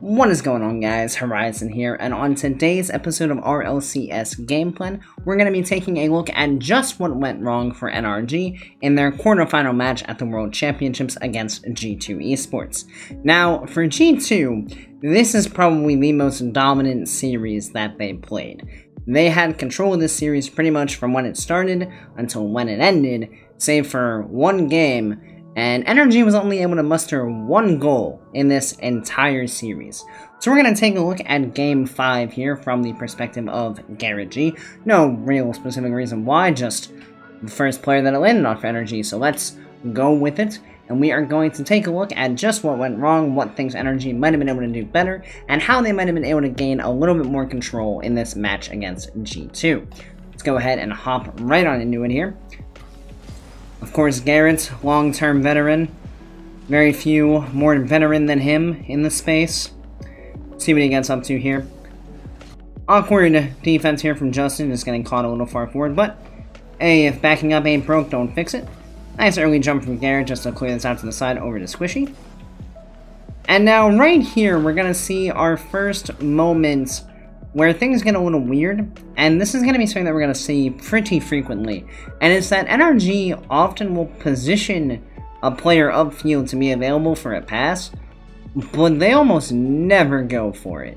What is going on, guys? Horizon here, and on today's episode of RLCS Game Plan, we're going to be taking a look at just what went wrong for NRG in their quarterfinal match at the World Championships against G2 Esports. Now, for G2, this is probably the most dominant series that they played. They had control of this series pretty much from when it started until when it ended, save for one game, and NRG was only able to muster one goal in this entire series. So we're going to take a look at Game 5 here from the perspective of GarrettG. No real specific reason why, just the first player that it landed on for NRG. So let's go with it, and we are going to take a look at just what went wrong, what things NRG might have been able to do better, and how they might have been able to gain a little bit more control in this match against G2. Let's go ahead and hop right on into it here. Of course, Garrett, long-term veteran. Very few more veteran than him in the space. Let's see what he gets up to here. Awkward defense here from Jstn, just getting caught a little far forward, but hey, if backing up ain't broke, don't fix it. Nice early jump from Garrett just to clear this out to the side over to Squishy. And now right here, we're going to see our first moment where things get a little weird, and this is going to be something that we're going to see pretty frequently, and it's that NRG often will position a player upfield to be available for a pass, but they almost never go for it.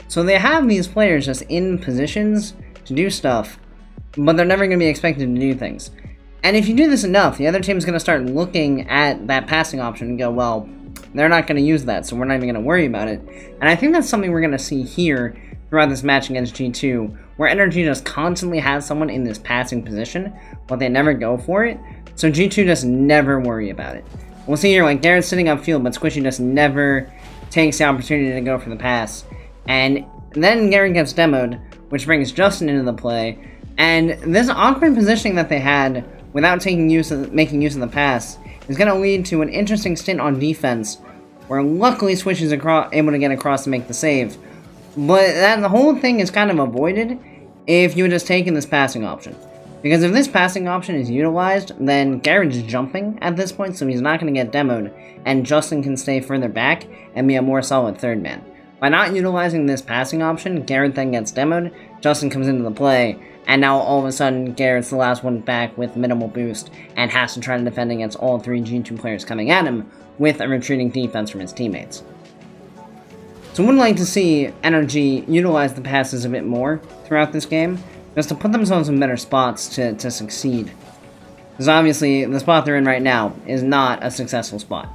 So they have these players just in positions to do stuff, but they're never going to be expected to do things. And if you do this enough, the other team's going to start looking at that passing option and go, well, they're not going to use that, so we're not even going to worry about it. And I think that's something we're going to see here throughout this match against G2, where NRG just constantly has someone in this passing position, but they never go for it, so G2 just never worry about it. We'll see here, like, Garrett's sitting upfield, but Squishy just never takes the opportunity to go for the pass, and then Garrett gets demoed, which brings Jstn into the play, and this awkward positioning that they had without making use of the pass is going to lead to an interesting stint on defense, where luckily Squishy's able to get across to make the save. But the whole thing is kind of avoided if you had just taken this passing option. Because if this passing option is utilized, then Garrett's jumping at this point, so he's not going to get demoed, and Jstn can stay further back and be a more solid third man. By not utilizing this passing option, Garrett then gets demoed, Jstn comes into the play, and now all of a sudden Garrett's the last one back with minimal boost, and has to try to defend against all three G2 players coming at him with a retreating defense from his teammates. So I would like to see NRG utilize the passes a bit more throughout this game, just to put themselves in better spots to succeed. Because obviously, the spot they're in right now is not a successful spot.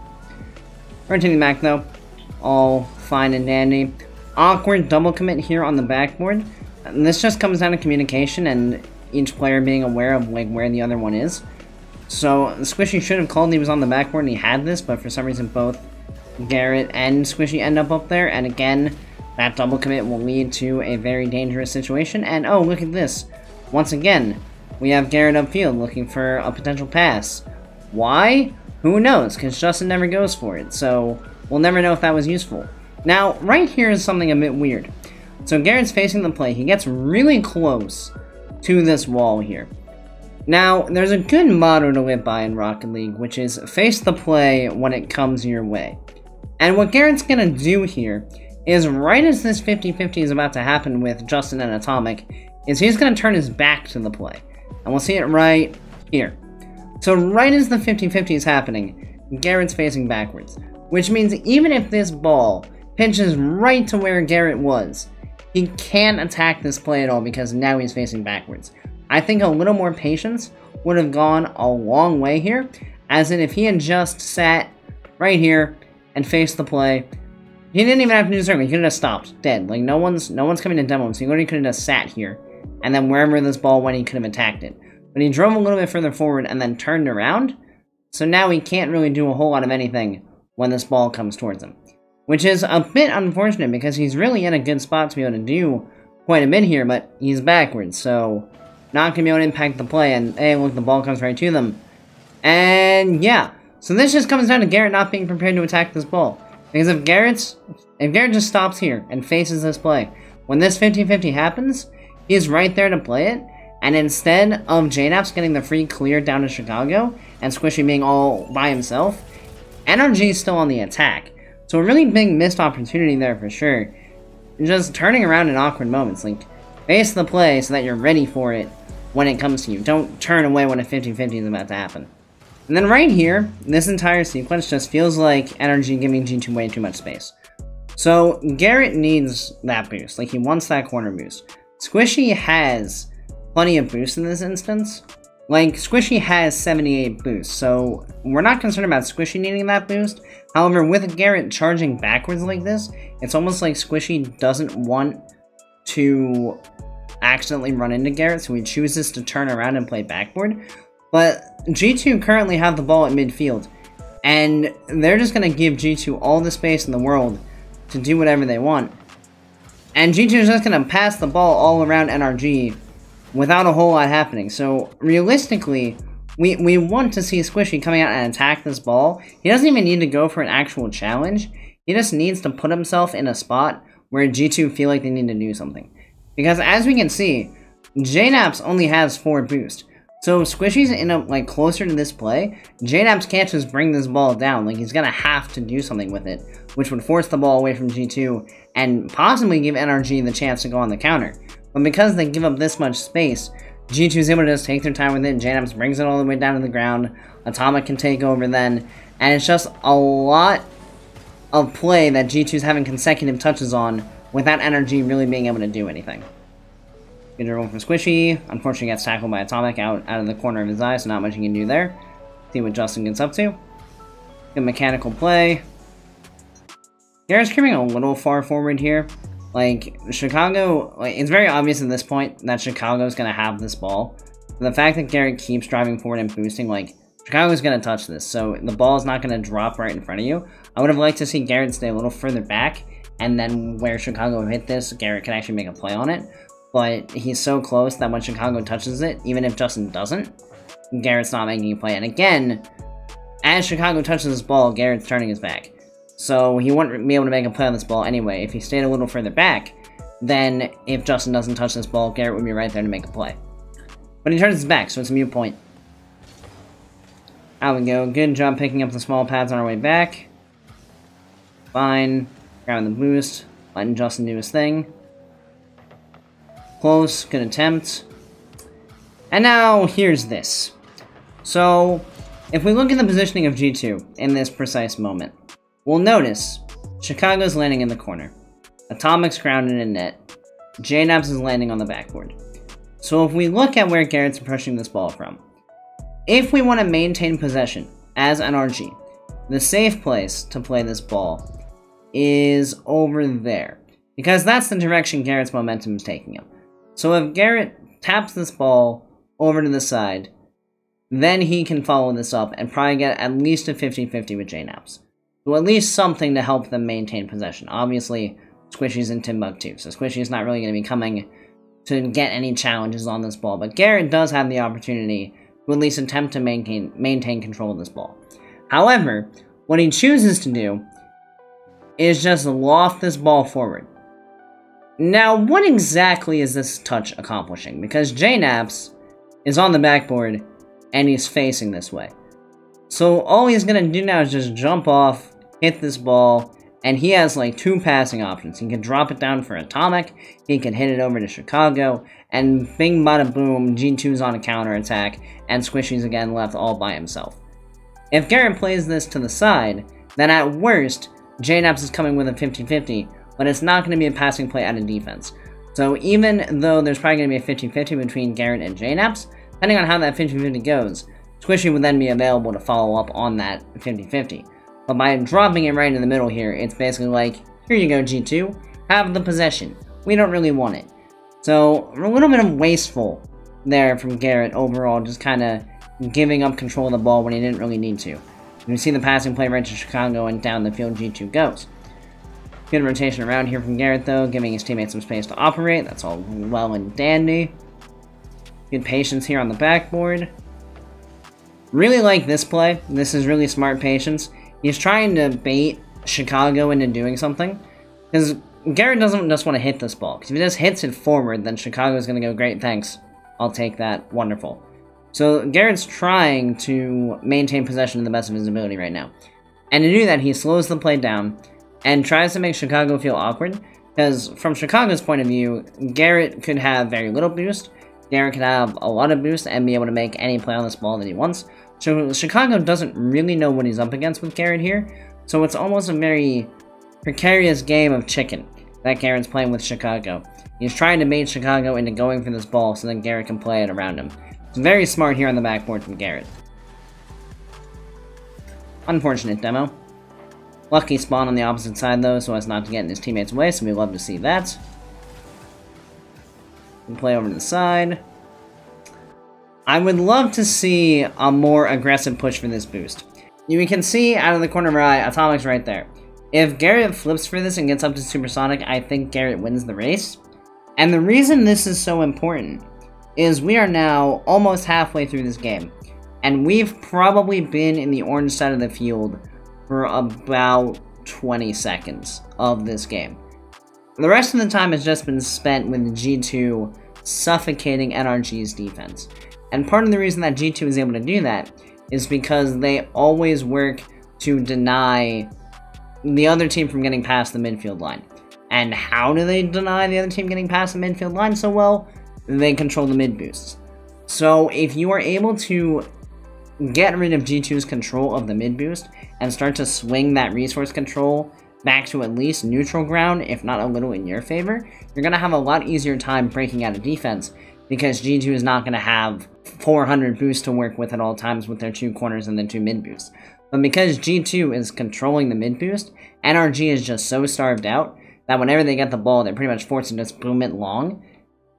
Rotating back though, all fine and dandy. Awkward double commit here on the backboard. And this just comes down to communication and each player being aware of like where the other one is. So Squishy should have called he was on the backboard and he had this, but for some reason both Garrett and Squishy end up there, and again, that double commit will lead to a very dangerous situation, and oh, look at this. Once again, we have Garrett upfield looking for a potential pass. Why? Who knows, because Jstn never goes for it, so we'll never know if that was useful. Now, right here is something a bit weird. So Garrett's facing the play, he gets really close to this wall here. Now, there's a good motto to live by in Rocket League, which is face the play when it comes your way. And what Garrett's gonna do here is, right as this 50-50 is about to happen with Jstn and Atomic, is he's gonna turn his back to the play. And we'll see it right here. So right as the 50-50 is happening, Garrett's facing backwards. Which means even if this ball pitches right to where Garrett was, he can't attack this play at all because now he's facing backwards. I think a little more patience would have gone a long way here, as in if he had just sat right here and faced the play, he didn't even have to do something. He could have just stopped, dead. Like no one's coming to demo him, so he literally could have just sat here, and then wherever this ball went, he could have attacked it. But he drove a little bit further forward and then turned around, so now he can't really do a whole lot of anything when this ball comes towards him. Which is a bit unfortunate, because he's really in a good spot to be able to do quite a bit here, but he's backwards, so not going to be able to impact the play, and hey, look, the ball comes right to them. And yeah, so this just comes down to Garrett not being prepared to attack this ball. Because if Garrett just stops here and faces this play, when this 50-50 happens, he's right there to play it, and instead of JNAPS getting the free clear down to Chicago, and Squishy being all by himself, NRG is still on the attack. So a really big missed opportunity there for sure. Just turning around in awkward moments. Like, face the play so that you're ready for it when it comes to you. Don't turn away when a 50-50 is about to happen. And then right here, this entire sequence just feels like NRG giving G2 way too much space. So Garrett needs that boost. Like, he wants that corner boost. Squishy has plenty of boost in this instance. Like, Squishy has 78 boost, so we're not concerned about Squishy needing that boost. However, with Garrett charging backwards like this, it's almost like Squishy doesn't want to accidentally run into Garrett, so he chooses to turn around and play backboard. But G2 currently have the ball at midfield, and they're just going to give G2 all the space in the world to do whatever they want. And G2 is just going to pass the ball all around NRG without a whole lot happening. So realistically, we want to see Squishy coming out and attack this ball. He doesn't even need to go for an actual challenge. He just needs to put himself in a spot where G2 feel like they need to do something. Because as we can see, JNaps only has 4 boost. So if Squishy's in a, like, closer to this play, JNaps can't just bring this ball down. Like, he's gonna have to do something with it, which would force the ball away from G2 and possibly give NRG the chance to go on the counter. But because they give up this much space, G2 is able to just take their time with it. JNaps brings it all the way down to the ground. Atomic can take over then. And it's just a lot of play that G2 is having consecutive touches on without NRG really being able to do anything. Good roll from Squishy. Unfortunately gets tackled by Atomic out of the corner of his eye, so not much he can do there. See what Justin gets up to. Good mechanical play. Garrett's creeping a little far forward here. Like, Chicago, like, it's very obvious at this point that Chicago's going to have this ball. The fact that Garrett keeps driving forward and boosting, like, Chicago's going to touch this, so the ball is not going to drop right in front of you. I would have liked to see Garrett stay a little further back, and then where Chicago hit this, Garrett can actually make a play on it. But he's so close that when Chicago touches it, even if Justin doesn't, Garrett's not making a play. And again, as Chicago touches this ball, Garrett's turning his back. So he wouldn't be able to make a play on this ball anyway. If he stayed a little further back, then if Justin doesn't touch this ball, Garrett would be right there to make a play. But he turns his back, so it's a moot point. Out we go. Good job picking up the small pads on our way back. Fine. Grabbing the boost. Letting Justin do his thing. Close. Good attempt. And now, here's this. So, if we look at the positioning of G2 in this precise moment, we'll notice Chicago's landing in the corner. Atomic's grounded in net. JNaps is landing on the backboard. So if we look at where Garrett's pushing this ball from, if we want to maintain possession as NRG, the safe place to play this ball is over there. Because that's the direction Garrett's momentum is taking him. So if Garrett taps this ball over to the side, then he can follow this up and probably get at least a 50-50 with JNaps. So at least something to help them maintain possession. Obviously, Squishy's in Timbuktu, so Squishy's not really going to be coming to get any challenges on this ball. But Garrett does have the opportunity to at least attempt to maintain control of this ball. However, what he chooses to do is just loft this ball forward. Now, what exactly is this touch accomplishing? Because JNaps is on the backboard, and he's facing this way. So all he's going to do now is just jump off, hit this ball, and he has like 2 passing options. He can drop it down for Atomic, he can hit it over to Chicago, and bing bada boom, G2's on a counterattack, and Squishy's again left all by himself. If Garrett plays this to the side, then at worst, JNaps is coming with a 50-50, but it's not going to be a passing play out of defense. So even though there's probably going to be a 50-50 between Garrett and JNaps, depending on how that 50-50 goes, Squishy would then be available to follow up on that 50-50. But by dropping it right in the middle here, it's basically like, here you go G2, have the possession. We don't really want it. So, a little bit of wasteful there from Garrett overall, just kind of giving up control of the ball when he didn't really need to. You see the passing play right to Chicago, and down the field G2 goes. Good rotation around here from Garrett though, giving his teammates some space to operate. That's all well and dandy. Good patience here on the backboard. Really like this play. This is really smart patience. He's trying to bait Chicago into doing something. Because Garrett doesn't just want to hit this ball. Because if he just hits it forward, then Chicago's going to go, great, thanks. I'll take that. Wonderful. So Garrett's trying to maintain possession to the best of his ability right now. And to do that, he slows the play down. and tries to make Chicago feel awkward, because from Chicago's point of view, Garrett could have very little boost, Garrett could have a lot of boost and be able to make any play on this ball that he wants. So Chicago doesn't really know what he's up against with Garrett here, so it's almost a very precarious game of chicken that Garrett's playing with Chicago. He's trying to bait Chicago into going for this ball so then Garrett can play it around him. It's very smart here on the backboard from Garrett. Unfortunate demo. Lucky spawn on the opposite side though, so as not to get in his teammates' way, so we love to see that. And play over to the side. I would love to see a more aggressive push for this boost. You can see out of the corner of our eye, Atomic's right there. If Garrett flips for this and gets up to Supersonic, I think Garrett wins the race. And the reason this is so important is we are now almost halfway through this game. And we've probably been in the orange side of the field for about 20 seconds of this game. The rest of the time has just been spent with G2 suffocating NRG's defense. And part of the reason that G2 is able to do that is because they always work to deny the other team from getting past the midfield line. And how do they deny the other team getting past the midfield line so well? They control the mid boosts. So if you are able to get rid of G2's control of the mid boost and start to swing that resource control back to at least neutral ground, if not a little in your favor, you're going to have a lot easier time breaking out of defense, because G2 is not going to have 400 boosts to work with at all times with their 2 corners and then 2 mid boosts. But because G2 is controlling the mid boost, NRG is just so starved out that whenever they get the ball, they're pretty much forced to just boom it long,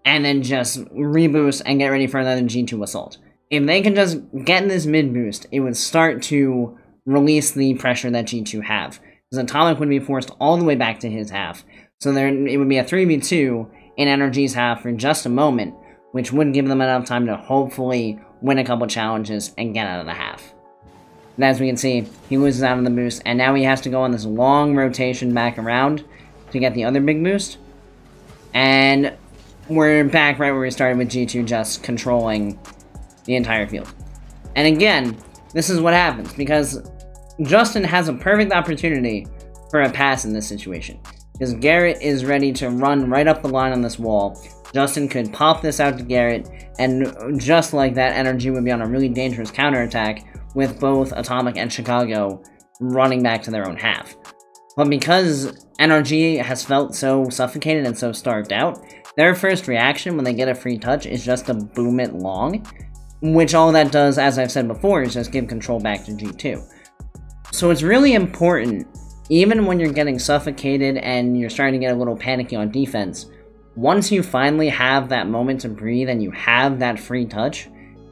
and then just reboost and get ready for another G2 assault. If they can just get in this mid boost, it would start to release the pressure that G2 have. Because Atomic would be forced all the way back to his half. So it would be a 3v2 in NRG's half for just a moment, which would give them enough time to hopefully win a couple challenges and get out of the half. And as we can see, he loses out of the boost, and now he has to go on this long rotation back around to get the other big boost. And we're back right where we started with G2 just controlling the entire field. And again, this is what happens, because Jstn has a perfect opportunity for a pass in this situation. Because Garrett is ready to run right up the line on this wall. Jstn could pop this out to Garrett, and just like that, NRG would be on a really dangerous counterattack with both Atomic and Chicago running back to their own half. But because NRG has felt so suffocated and so starved out, their first reaction when they get a free touch is just to boom it long, which all that does, as I've said before, is just give control back to G2. So it's really important, even when you're getting suffocated and you're starting to get a little panicky on defense, once you finally have that moment to breathe and you have that free touch,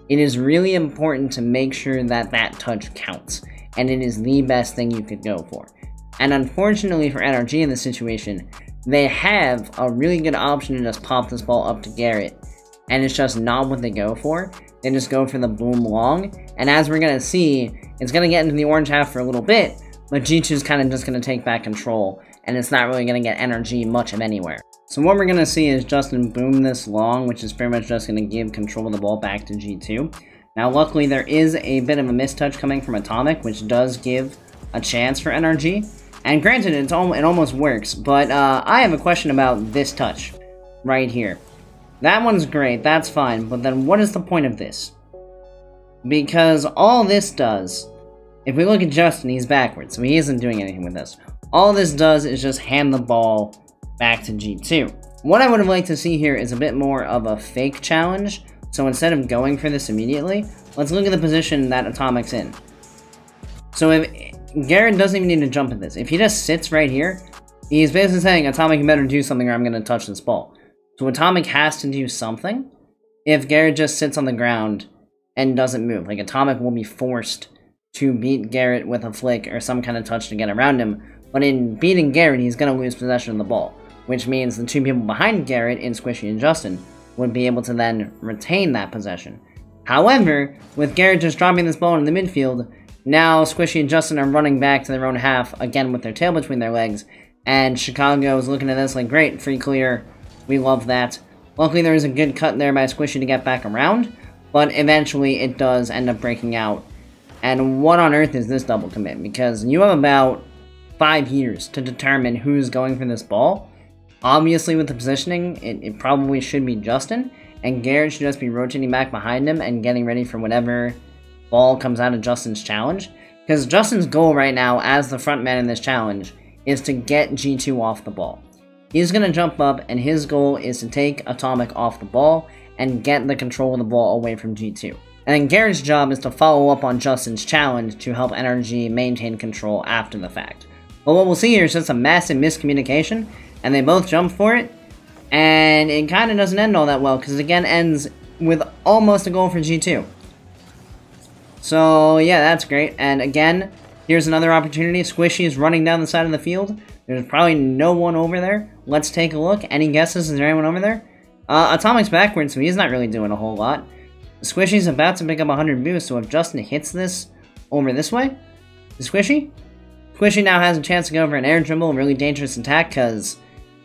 it is really important to make sure that that touch counts, and it is the best thing you could go for. And unfortunately for NRG in this situation, they have a really good option to just pop this ball up to Garrett, and it's just not what they go for. They just go for the boom long, and as we're going to see, it's going to get into the orange half for a little bit, but G2's kind of just going to take back control, and it's not really going to get NRG much of anywhere. So what we're going to see is Jstn boom this long, which is pretty much just going to give control of the ball back to G2. Now luckily there is a bit of a mistouch coming from Atomic, which does give a chance for NRG. And granted, it almost works, but I have a question about this touch right here. That one's great, that's fine, but then what is the point of this? Because all this does, if we look at Jstn, he's backwards, so he isn't doing anything with this. All this does is just hand the ball back to G2. What I would have liked to see here is a bit more of a fake challenge, so instead of going for this immediately, let's look at the position that Atomic's in. So if Garrett doesn't even need to jump at this. If he just sits right here, he's basically saying, Atomic, you better do something or I'm going to touch this ball. So Atomic has to do something if Garrett just sits on the ground and doesn't move. Like, Atomic will be forced to beat Garrett with a flick or some kind of touch to get around him. But in beating Garrett, he's going to lose possession of the ball, which means the two people behind Garrett in Squishy and Jstn would be able to then retain that possession. However, with Garrett just dropping this ball in the midfield, now Squishy and Jstn are running back to their own half, again with their tail between their legs, and Chicago is looking at this like, great, free clear, we love that. Luckily there is a good cut there by Squishy to get back around, but eventually it does end up breaking out. And what on earth is this double commit? Because you have about 5 years to determine who's going for this ball. Obviously, with the positioning, it probably should be Jstn, and Garrett should just be rotating back behind him and getting ready for whatever ball comes out of Jstn's challenge. Because Jstn's goal right now, as the front man in this challenge, is to get G2 off the ball. He's going to jump up, and his goal is to take Atomic off the ball and get the control of the ball away from G2. And then Garrett's job is to follow up on Jstn's challenge to help NRG maintain control after the fact. But what we'll see here is just a massive miscommunication, and they both jump for it, and it kind of doesn't end all that well, because it again ends with almost a goal for G2. So yeah, that's great, and again, here's another opportunity. Squishy is running down the side of the field. There's probably no one over there. Let's take a look. Any guesses? Is there anyone over there? Atomic's backwards, so he's not really doing a whole lot. Squishy's about to pick up 100 boost, so if Jstn hits this over this way, Squishy now has a chance to go for an air dribble, a really dangerous attack, because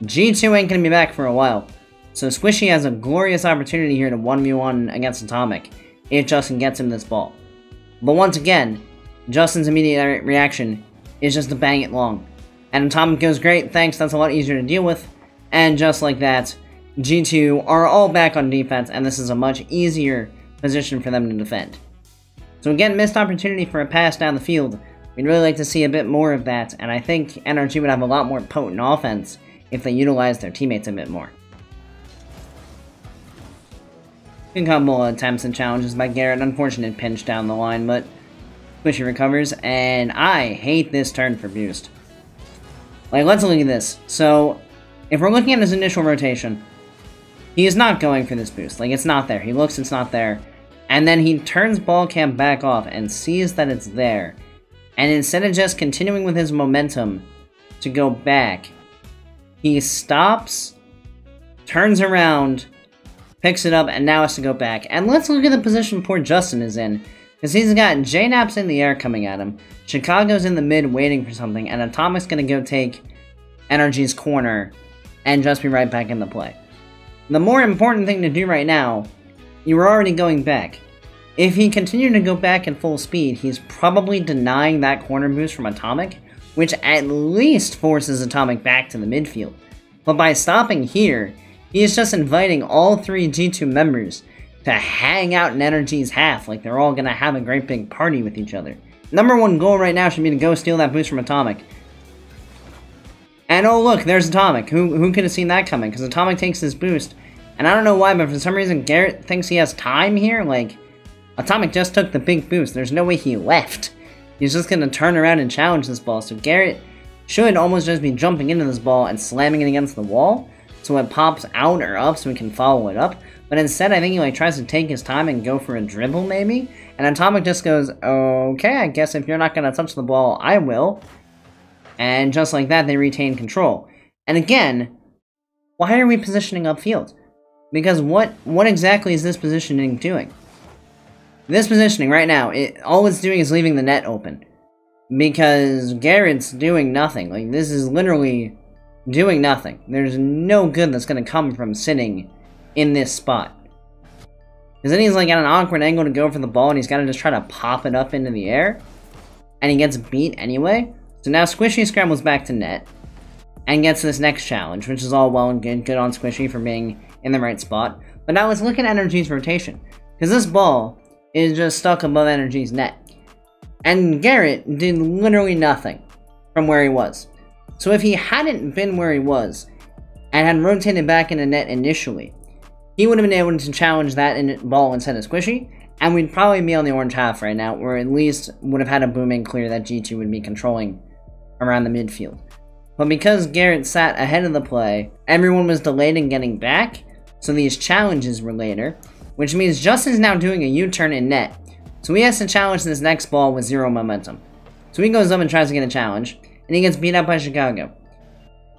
G2 ain't gonna be back for a while. So Squishy has a glorious opportunity here to 1v1 against Atomic, if Jstn gets him this ball. But once again, Jstn's immediate reaction is just to bang it long. And Atomic goes, great, thanks, that's a lot easier to deal with. And just like that, G2 are all back on defense, and this is a much easier position for them to defend. So again, missed opportunity for a pass down the field. We'd really like to see a bit more of that, and I think NRG would have a lot more potent offense if they utilized their teammates a bit more. Good couple attempts and challenges by Garrett. Unfortunate pinch down the line, but Squishy recovers, and I hate this turn for boost. Like, let's look at this. So, if we're looking at his initial rotation, he is not going for this boost. Like, it's not there. He looks, it's not there. And then he turns ball cam back off and sees that it's there. And instead of just continuing with his momentum to go back, he stops, turns around, picks it up, and now has to go back. And let's look at the position poor Jstn is in. Because he's got JNaps in the air coming at him, Chicago's in the mid waiting for something, and Atomic's gonna go take NRG's corner and just be right back in the play. The more important thing to do right now, you were already going back. If he continued to go back at full speed, he's probably denying that corner boost from Atomic, which at least forces Atomic back to the midfield. But by stopping here, he is just inviting all 3 G2 members to hang out in NRG's half like they're all gonna have a great big party with each other. Number 1 goal right now should be to go steal that boost from Atomic. And oh look, there's Atomic. Who could have seen that coming? Because Atomic takes this boost. And I don't know why, but for some reason Garrett thinks he has time here. Like, Atomic just took the big boost. There's no way he left. He's just gonna turn around and challenge this ball. So Garrett should almost just be jumping into this ball and slamming it against the wall, so it pops out or up so we can follow it up. But instead, I think he like tries to take his time and go for a dribble maybe. And Atomic just goes, okay, I guess if you're not gonna touch the ball, I will. And just like that, they retain control. And again, why are we positioning upfield? Because what exactly is this positioning doing? This positioning right now, all it's doing is leaving the net open. Because Garrett's doing nothing. Like, this is literally doing nothing. There's no good that's gonna come from sitting in this spot. Because then he's like at an awkward angle to go for the ball, and he's gotta just try to pop it up into the air. And he gets beat anyway. So now Squishy scrambles back to net. And gets this next challenge, which is all well and good. Good on Squishy for being in the right spot. But now let's look at NRG's rotation. Because this ball is just stuck above NRG's net. And Garrett did literally nothing from where he was. So if he hadn't been where he was, and had rotated back into net initially, he would have been able to challenge that ball instead of Squishy, and we'd probably be on the orange half right now, or at least would have had a booming clear that G2 would be controlling around the midfield. But because Garrett sat ahead of the play, everyone was delayed in getting back, so these challenges were later, which means Justin's now doing a U-turn in net, so he has to challenge this next ball with 0 momentum. So he goes up and tries to get a challenge, and he gets beat up by Chicago.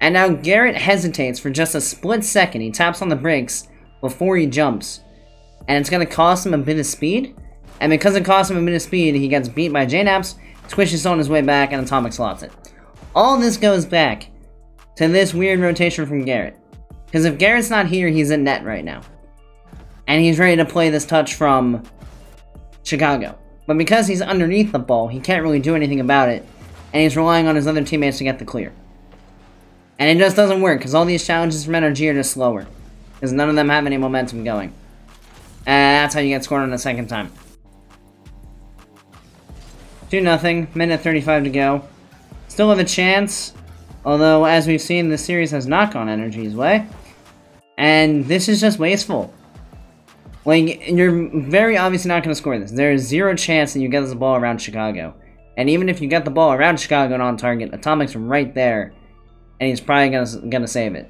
And now Garrett hesitates for just a split second. He taps on the brakes before he jumps, and it's going to cost him a bit of speed, and because it costs him a bit of speed, he gets beat by JNaps, Squishy's on his way back, and Atomic slots it. All this goes back to this weird rotation from Garrett. Because if Garrett's not here, he's in net right now. And he's ready to play this touch from Chicago. But because he's underneath the ball, he can't really do anything about it. and he's relying on his other teammates to get the clear. And it just doesn't work, because all these challenges from NRG are just slower. Because none of them have any momentum going. And that's how you get scored on the second time. 2-0, minute 35 to go. Still have a chance, although as we've seen, this series has not gone NRG's way. And this is just wasteful. Like, you're very obviously not going to score this. There is zero chance that you get this ball around Chicago. And even if you get the ball around Chicago and on target, Atomic's right there, and he's probably gonna save it.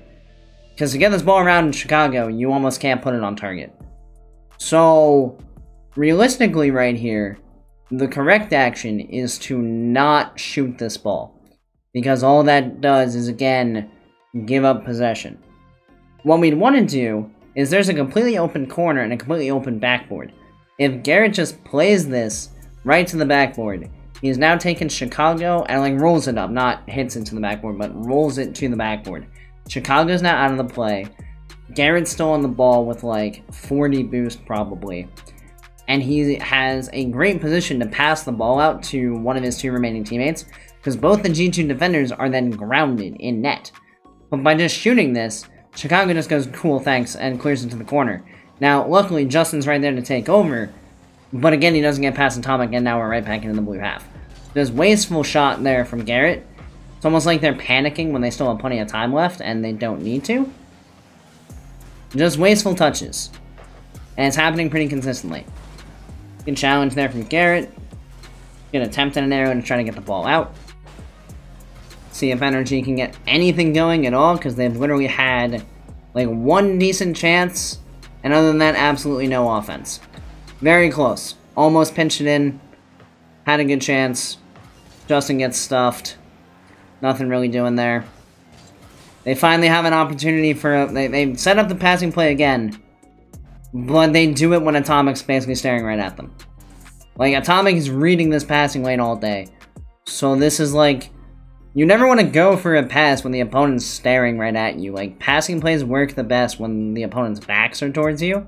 Because to get this ball around Chicago, you almost can't put it on target. So, realistically right here, the correct action is to not shoot this ball. Because all that does is, again, give up possession. What we'd want to do is there's a completely open corner and a completely open backboard. If Garrett just plays this right to the backboard, he's now taken Chicago and like rolls it up, not hits it to the backboard, but rolls it to the backboard. Chicago's now out of the play. Garrett's still on the ball with like 40 boost probably. And he has a great position to pass the ball out to one of his two remaining teammates, because both the G2 defenders are then grounded in net. But by just shooting this, Chicago just goes, cool, thanks, and clears into the corner. Now, luckily, Justin's right there to take over, but again, he doesn't get past Atomic, and now we're right back into the blue half. There's a wasteful shot there from Garrett. It's almost like they're panicking when they still have plenty of time left, and they don't need to. Just wasteful touches. And it's happening pretty consistently. Good challenge there from Garrett. Good attempt at an arrow to try to get the ball out. See if NRG can get anything going at all, because they've literally had like one decent chance, and other than that, absolutely no offense. Very close. Almost pinched it in. Had a good chance. Justin gets stuffed. Nothing really doing there. They finally have an opportunity for... They set up the passing play again, but they do it when Atomic's basically staring right at them. Like, Atomic is reading this passing lane all day. So this is like... You never want to go for a pass when the opponent's staring right at you. Like, passing plays work the best when the opponent's backs are towards you,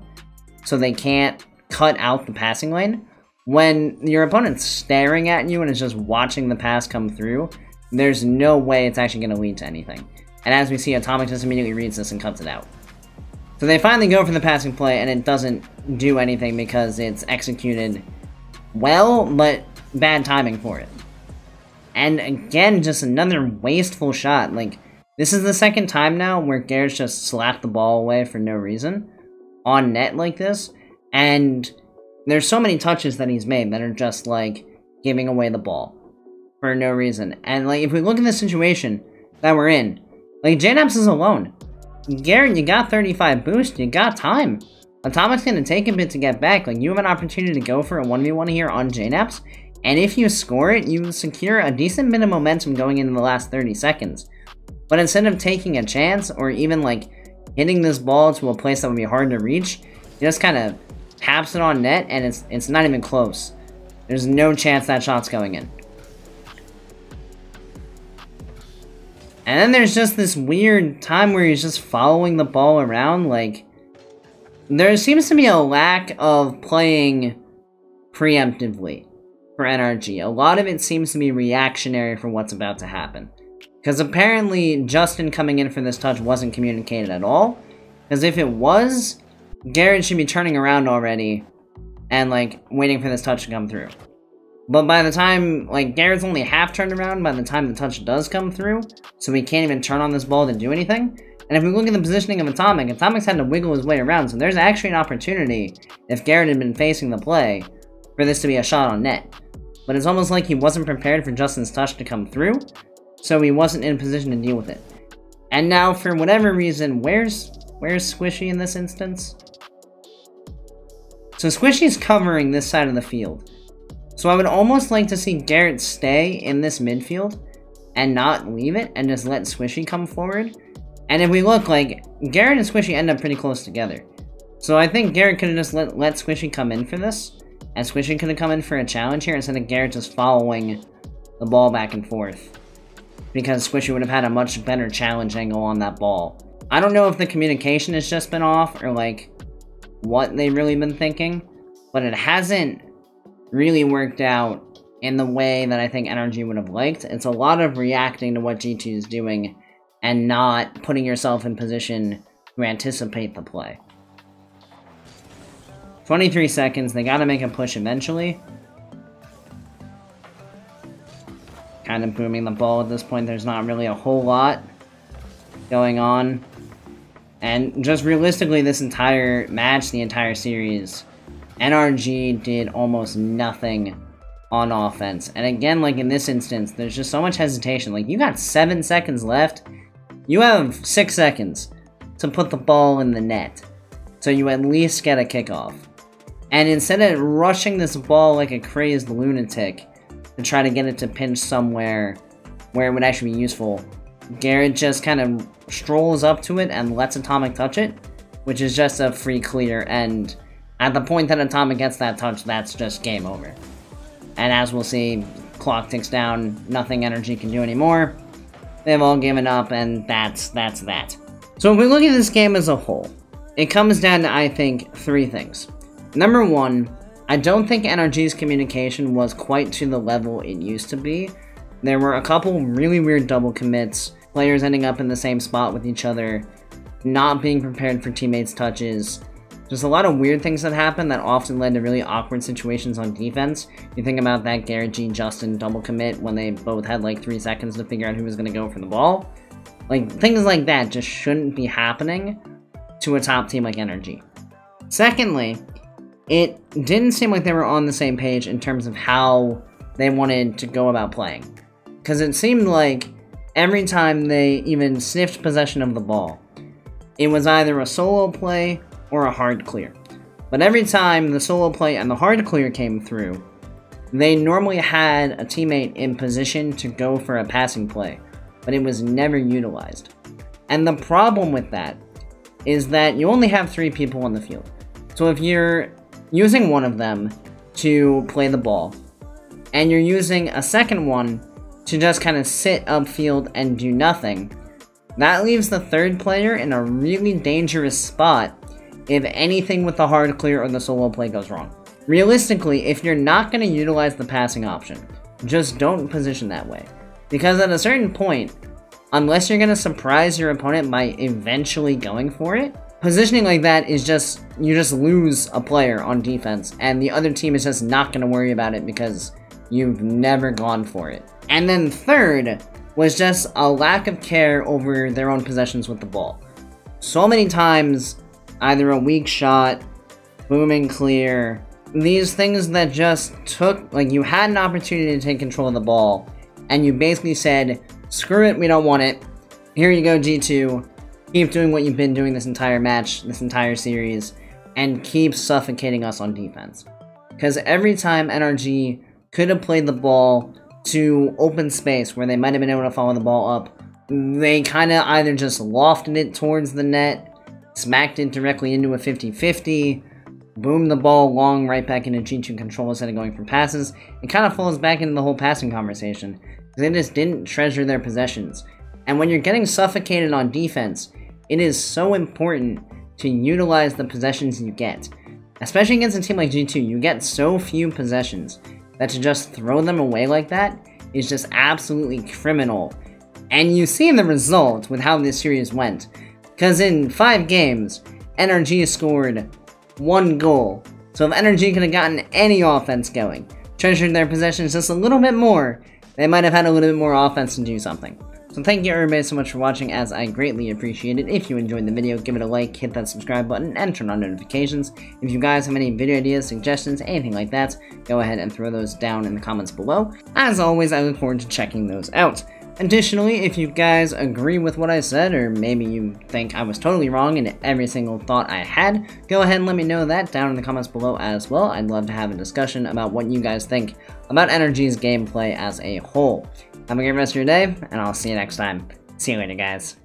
so they can't cut out the passing lane. When your opponent's staring at you and is just watching the pass come through, there's no way it's actually going to lead to anything. And as we see, Atomic just immediately reads this and cuts it out. So they finally go for the passing play, and it doesn't do anything because it's executed well, but bad timing for it. And again, just another wasteful shot. Like, this is the second time now where Garrett's just slapped the ball away for no reason on net like this. And there's so many touches that he's made that are just, like, giving away the ball for no reason. And, like, if we look at the situation that we're in, like, JNaps is alone. Garrett, you got 35 boost, you got time. Atomic's gonna take a bit to get back. Like, you have an opportunity to go for a 1v1 here on JNaps. And if you score it, you secure a decent bit of momentum going into the last 30 seconds. But instead of taking a chance, or even like hitting this ball to a place that would be hard to reach, he just kind of taps it on net, and it's not even close. There's no chance that shot's going in. And then there's just this weird time where he's just following the ball around. Like, there seems to be a lack of playing preemptively for NRG. A lot of it seems to be reactionary for what's about to happen. Because apparently, Jstn coming in for this touch wasn't communicated at all. Because if it was, Garrett should be turning around already and, like, waiting for this touch to come through. But by the time, like, Garrett's only half turned around by the time the touch does come through, so he can't even turn on this ball to do anything. And if we look at the positioning of Atomic, Atomic's had to wiggle his way around, so there's actually an opportunity, if Garrett had been facing the play, for this to be a shot on net. But it's almost like he wasn't prepared for Justin's touch to come through, so he wasn't in a position to deal with it. And now, for whatever reason, where's Squishy in this instance? So Squishy's covering this side of the field. So I would almost like to see Garrett stay in this midfield and not leave it and just let Squishy come forward. And if we look, like, Garrett and Squishy end up pretty close together. So I think Garrett could have just let Squishy come in for this. And Squishy could have come in for a challenge here instead of Garrett just following the ball back and forth. Because Squishy would have had a much better challenge angle on that ball. I don't know if the communication has just been off or, like, what they've really been thinking. But it hasn't really worked out in the way that I think NRG would have liked. It's a lot of reacting to what G2 is doing and not putting yourself in position to anticipate the play. 23 seconds, they gotta make a push eventually. Kind of booming the ball at this point, there's not really a whole lot going on. And just realistically, this entire match, the entire series, NRG did almost nothing on offense. And again, like in this instance, there's just so much hesitation. Like, you got 7 seconds left. You have 6 seconds to put the ball in the net, so you at least get a kickoff. And instead of rushing this ball like a crazed lunatic to try to get it to pinch somewhere where it would actually be useful, Garrett just kind of strolls up to it and lets Atomic touch it, which is just a free clear, and at the point that Atomic gets that touch, that's just game over. And as we'll see, clock ticks down, nothing NRG can do anymore. They've all given up, and that's that. So if we look at this game as a whole, it comes down to, I think, 3 things. Number 1, I don't think NRG's communication was quite to the level it used to be. There were a couple really weird double commits, players ending up in the same spot with each other, not being prepared for teammates' touches. Just a lot of weird things that happened that often led to really awkward situations on defense. You think about that GarrettG Jstn double commit when they both had like 3 seconds to figure out who was going to go for the ball. Like, things like that just shouldn't be happening to a top team like NRG. Secondly, it didn't seem like they were on the same page in terms of how they wanted to go about playing. Because it seemed like every time they even sniffed possession of the ball, it was either a solo play or a hard clear. But every time the solo play and the hard clear came through, they normally had a teammate in position to go for a passing play, but it was never utilized. And the problem with that is that you only have 3 people on the field. So if you're using one of them to play the ball, and you're using a second one to just kind of sit upfield and do nothing, that leaves the third player in a really dangerous spot if anything with the hard clear or the solo play goes wrong. Realistically, if you're not going to utilize the passing option, just don't position that way. Because at a certain point, unless you're going to surprise your opponent by eventually going for it, positioning like that is just, you just lose a player on defense, and the other team is just not going to worry about it because you've never gone for it. And then third was just a lack of care over their own possessions with the ball. So many times, either a weak shot, booming clear, these things that just took, like, you had an opportunity to take control of the ball, and you basically said, screw it, we don't want it, here you go G2, keep doing what you've been doing this entire match, this entire series, and keep suffocating us on defense. Because every time NRG could have played the ball to open space where they might have been able to follow the ball up, they kind of either just lofted it towards the net, smacked it directly into a 50-50, boomed the ball long right back into G2 control instead of going for passes. It kind of falls back into the whole passing conversation, because they just didn't treasure their possessions. And when you're getting suffocated on defense, it is so important to utilize the possessions you get. Especially against a team like G2, you get so few possessions that to just throw them away like that is just absolutely criminal. And you see the result with how this series went. Because in 5 games, NRG scored 1 goal. So if NRG could have gotten any offense going, treasured their possessions just a little bit more, they might have had a little bit more offense to do something. So thank you everybody so much for watching, as I greatly appreciate it. If you enjoyed the video, give it a like, hit that subscribe button, and turn on notifications. If you guys have any video ideas, suggestions, anything like that, go ahead and throw those down in the comments below. As always, I look forward to checking those out. Additionally, if you guys agree with what I said, or maybe you think I was totally wrong in every single thought I had, go ahead and let me know that down in the comments below as well. I'd love to have a discussion about what you guys think about NRG's gameplay as a whole. Have a great rest of your day, and I'll see you next time. See you later, guys.